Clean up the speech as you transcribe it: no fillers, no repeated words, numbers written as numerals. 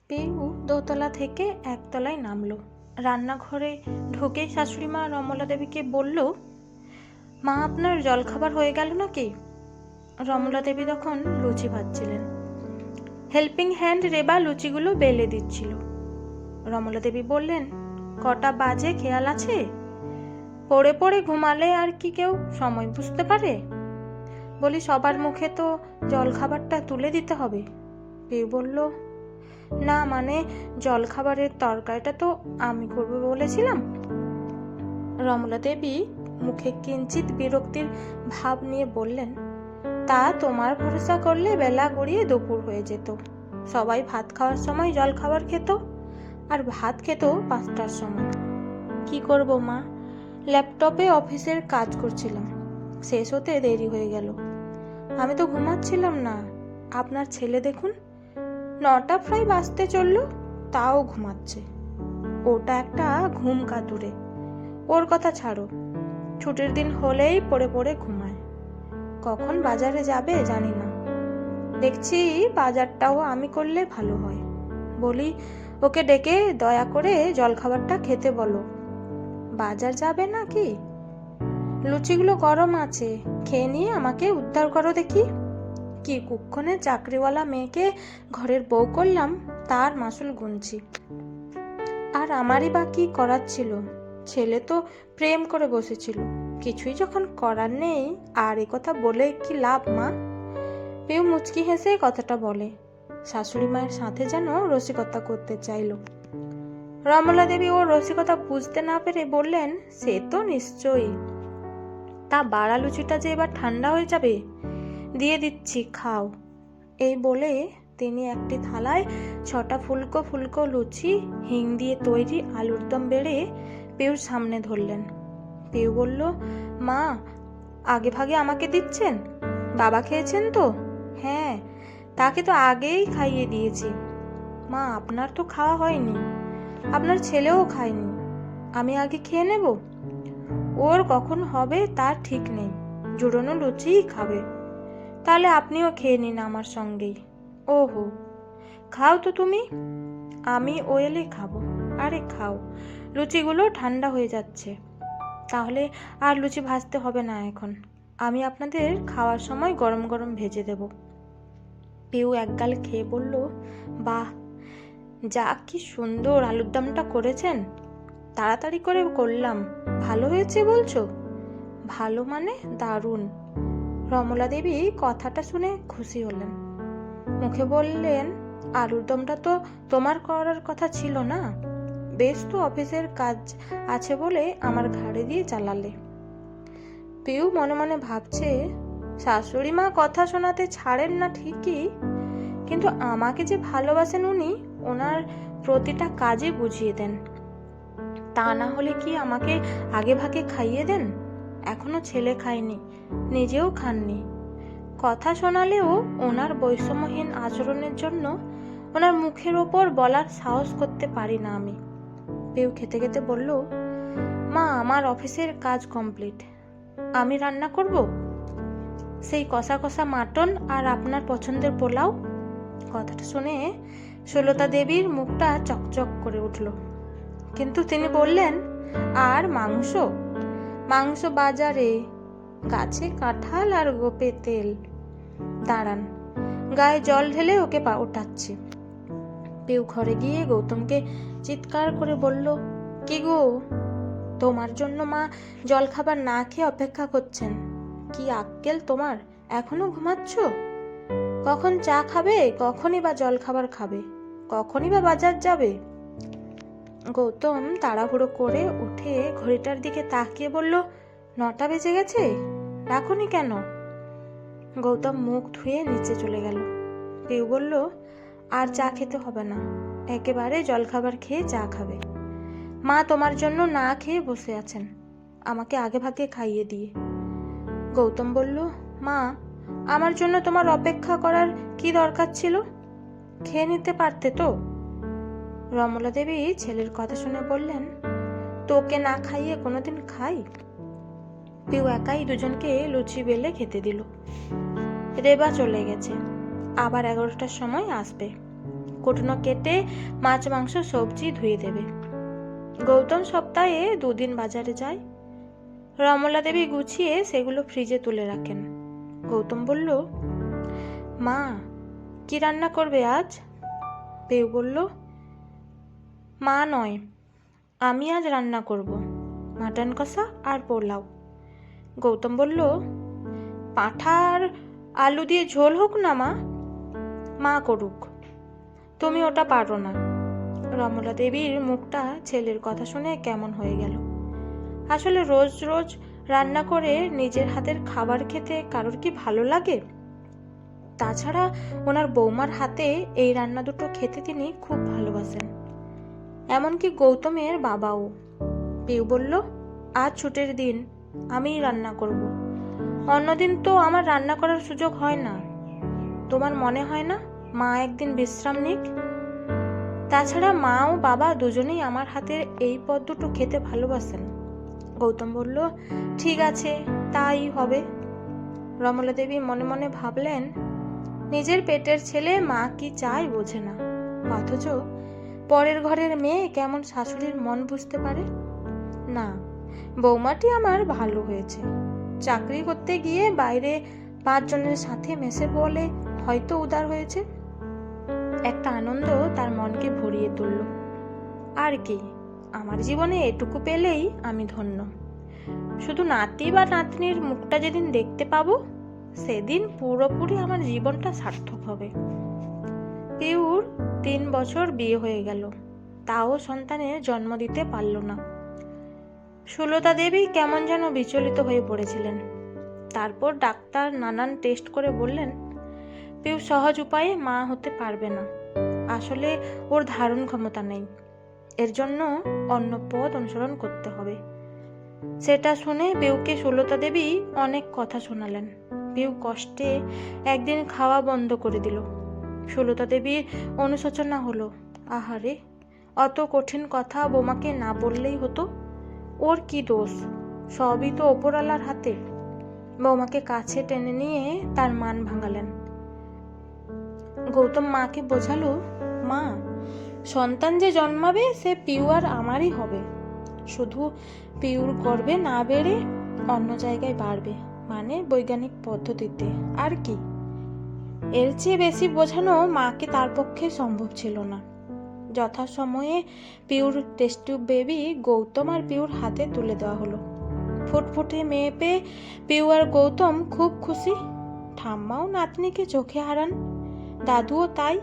পিউ দোতলা থেকে একতলায় নামলো। রান্নাঘরে ঢুকেই শাশুড়ি মা রমলা দেবীকে বলল, মা আপনার জলখাবার হয়ে গেল নাকি? রমলা দেবী তখন লুচি ভাজছিলেন। হেল্পিং হ্যান্ড রেবা লুচিগুলো বেলে দিচ্ছিল। রমলা দেবী বললেন, কটা বাজে খেয়াল আছে? পড়ে পড়ে ঘুমালে আর কি কেউ সময় বুঝতে পারে? বলি, সবার মুখে তো জলখাবারটা তুলে দিতে হবে। পিউ বলল, না মানে জলখাবারের তরকারিটা তো আমি করবো বলেছিলাম। রমলা দেবী মুখে কিঞ্চিত বিরক্তির ভাব নিয়ে বললেন, তা তোমার ভরসা করলে বেলা গড়িয়ে দুপুর হয়ে যেত। সবাই ভাত খাওয়ার সময় জল খাবার খেত, আর ভাত খেত 5টার সময়। কি করব মা, ল্যাপটপে অফিসের কাজ করছিলাম, শেষ হতে দেরি হয়ে গেল। আমি তো ঘুমাচ্ছিলাম না। আপনার ছেলে দেখুন, 9টা প্রায় বাজতে চললো, তাও ঘুমাচ্ছে। ওটা একটা ঘুম কাতুরে। ওর কথা ছাড়ো, ছুটির দিন হলেই পড়ে পড়ে ঘুমায়। কখন বাজারে যাবে জানি না। দেখছি বাজারটাও আমি করলে ভালো হয়। বলি, ওকে ডেকে দয়া করে জলখাবারটা খেতে বলো। বাজার যাবে নাকি? লুচিগুলো গরম আছে, খেয়ে নিয়ে আমাকে উদ্ধার করো দেখি। কি কুক্ষণে চাকরিওয়ালা মেয়েকে ঘরের বউ করলাম, তার মাসুল গুনছি। আর আমারই বা কি করার ছিল? ছেলে তো প্রেম করে বসেছিল। কিছুই যখন করার নেই, আর এ কথা বলে কি লাভ মা? পিউ মুচকি হেসে কথাটা বলে। শাশুড়ি মায়ের সাথে যেন রসিকতা করতে চাইল। রমলা দেবী ওর রসিকতা বুঝতে না পেরে বললেন, সে তো নিশ্চয়ই। তা বাড়া লুচিটা যে এবার ঠান্ডা হয়ে যাবে, দিয়ে দিচ্ছি, খাও। এই বলে তিনি একটি থালায় 6টা ফুলকো ফুলকো লুচি হিং দিয়ে তৈরি আলুর দম বেড়ে পিউর সামনে ধরলেন। পিউ বলল, মা আগে ভাগে আমাকে দিচ্ছেন? বাবা খেয়েছেন তো? হ্যাঁ, তাকে তো আগেই খাইয়ে দিয়েছি। মা, আপনার তো খাওয়া হয়নি, আপনার ছেলেও খায়নি। আমি আগে খেয়ে নেব? ওর কখন হবে তার ঠিক নেই, জুড়োনো লুচিই খাবে। তাহলে আপনিও খেয়ে নিন আমার সঙ্গেই। ওহো, খাও তো তুমি। আমি ও এলে খাবো। আরে খাও, লুচিগুলো ঠান্ডা হয়ে যাচ্ছে। তাহলে আর লুচি ভাজতে হবে না এখন, আমি আপনাদের খাওয়ার সময় গরম গরম ভেজে দেব। পিউ একগাল খেয়ে বলল, বাহ, যা কি সুন্দর আলুর দমটা করেছেন। তাড়াতাড়ি করে করলাম, ভালো হয়েছে বলছো? ভালো মানে দারুণ। রমলা দেবী কথাটা শুনে খুশি হলেন। মুখে বললেন, আলুর দমটা তো তোমার করার কথা ছিল না? বেশ তো অফিসের কাজ আছে বলে আমার ঘাড়ে দিয়ে চালালে। পিউ মনে মনে ভাবছে, শাশুড়ি মা কথা শোনাতে ছাড়েন না ঠিকই, কিন্তু আমাকে যে ভালোবাসেন উনি ওনার প্রতিটা কাজে বুঝিয়ে দেন। তা না হলে কি আমাকে আগে ভাগে খাইয়ে দেন? এখনো ছেলে খায়নি, নিজেও খাননি। কথা শোনালেও ওনার বৈষম্যহীন আচরণের জন্য ওনার মুখের ওপর বলার সাহস করতে পারি না আমি। পিউ খেতে খেতে বলল, মা আমার অফিসের কাজ কমপ্লিট, আমি রান্না করব। সেই কষা কষা মাটন আর আপনার পছন্দের পোলাও। কথাটা শুনে সুলতা দেবীর মুখটা চকচক করে উঠল, কিন্তু তিনি বললেন, আর মাংস? মাংস বাজারে, গাছে কাঁঠাল আর গোপে তেল। দাঁড়ান, গায়ে জল ঢেলে ওকে ওঠাচ্ছি। পিউ ঘরে গিয়ে গৌতমকে চিৎকার করে বলল, কি গো, তোমার জন্য মা জল খাবার না খেয়ে অপেক্ষা করছেন। কি আক্কেল তোমার, এখনো ঘুমাচ্ছ? কখন চা খাবে, কখনই বা জল খাবার খাবে, কখনই বা বাজার যাবে? গৌতম তাড়াহুড়ো করে উঠে ঘড়িটার দিকে তাকিয়ে বলল, 9টা বেজে গেছে, ডাকোনি কেন? গৌতম মুখ ধুয়ে নিচে চলে গেল। পিউ বলল, আর চা খেতে হবে না, একেবারে জলখাবার খেয়ে চা খাবে। মা তোমার জন্য না খেয়ে বসে আছেন, আমাকে আগে ভাগে খাইয়ে দিয়ে। গৌতম বলল, মা আমার জন্য তোমার অপেক্ষা করার কি দরকার ছিল? খেয়ে নিতে পারতে তো। রমলা দেবী ছেলের কথা শুনে বললেন, তোকে না খাইয়ে কোনোদিন খাই? পিউ একাই দুজনকে লুচি বেলে খেতে দিল। রেবা চলে গেছে, আবার 11টার সময় আসবে। কুটনো কেটে মাছ মাংস সবজি ধুয়ে দেবে। গৌতম সপ্তাহে 2 দিন বাজারে যায়। রমলা দেবী গুছিয়ে সেগুলো ফ্রিজে তুলে রাখেন। গৌতম বলল, মা কি রান্না করবে আজ? পিউ বলল, মা নয়, আমি আজ রান্না করব, মাটন কষা আর পোলাও। গৌতম বলল, পাঁঠার আলু দিয়ে ঝোল হোক না মা। মা করুক, তুমি ওটা পারো না। রমলা দেবীর মুখটা ছেলের কথা শুনে কেমন হয়ে গেল। আসলে রোজ রোজ রান্না করে নিজের হাতের খাবার খেতে কারোর কি ভালো লাগে? তাছাড়া ওনার বৌমার হাতে এই রান্না দুটো খেতে তিনি খুব ভালোবাসেন, এমনকি গৌতমের বাবাও। পিউ বলল, আজ ছুটির দিন, আমিই রান্না করব। অন্যদিন তো আমার রান্না করার সুযোগ হয় না। তোমার মনে হয় না মা একদিন বিশ্রাম নিক? তাছাড়া মা ও বাবা দুজনেই আমার হাতের এই পদ দুটো খেতে ভালোবাসেন। গৌতম বলল, ঠিক আছে, তাই হবে। রমলা দেবী মনে মনে ভাবলেন, নিজের পেটের ছেলে মা কি চায় বোঝে না, অথচ পরের ঘরের মেয়ে কেমন শাশুড়ির মন বুঝতে পারে। না, বৌমাটি আমার ভালো হয়েছে। চাকরি করতে গিয়ে বাইরে 5 জনের সাথে মেশে বলে হয়তো উদার হয়েছে। একটা আনন্দ তার মনকে ভরিয়ে তুলল। আর কি, আমার জীবনে এটুকু পেলেই আমি ধন্য। শুধু নাতি বা নাতনির মুখটা যেদিন দেখতে পাবো, সেদিন পুরোপুরি আমার জীবনটা সার্থক হবে। পিউর 3 বছর বিয়ে হয়ে গেল, তাও সন্তানের জন্ম দিতে পারল না। সুলতা দেবী কেমন যেন বিচলিত হয়ে পড়েছিলেন। তারপর ডাক্তার নানান টেস্ট করে বললেন, পিউ সহজ উপায়ে মা হতে পারবে না। আসলে ওর ধারণ ক্ষমতা নেই, এর জন্য অন্য পথ অনুসরণ করতে হবে। সেটা শুনে পিউকে সুলতা দেবী অনেক কথা শোনালেন। পিউ কষ্টে একদিন খাওয়া বন্ধ করে দিল। সুলতা দেবীর অনুশোচনা হলো, আহারে, অত কঠিন কথা বোমাকে না বললেই হতো। ওর কি দোষ? সবই তো ওপরওয়ালার হাতে। বৌমাকে কাছে টেনে নিয়ে তার মান ভাঙালেন। গৌতম মাকে বোঝালো, মা, সন্তান যে জন্মাবে সে পিউ আর আমারই হবে। শুধু পিউর গর্ভে না বেড়ে অন্য জায়গায় বাড়বে, মানে বৈজ্ঞানিক পদ্ধতিতে, আর কি। এর চেয়ে বেশি বোঝানো মাকে তার পক্ষে সম্ভব ছিল না। যথাসময়ে পিউর টেস্ট টিউব বেবি গৌতম আর পিউর হাতে তুলে দেওয়া হলো। ফুটফুটে মেয়ে পেয়ে পিউ আর গৌতম খুব খুশি। ঠাম্মাও নাতনিকে চোখে হারান, দাদুও তাই।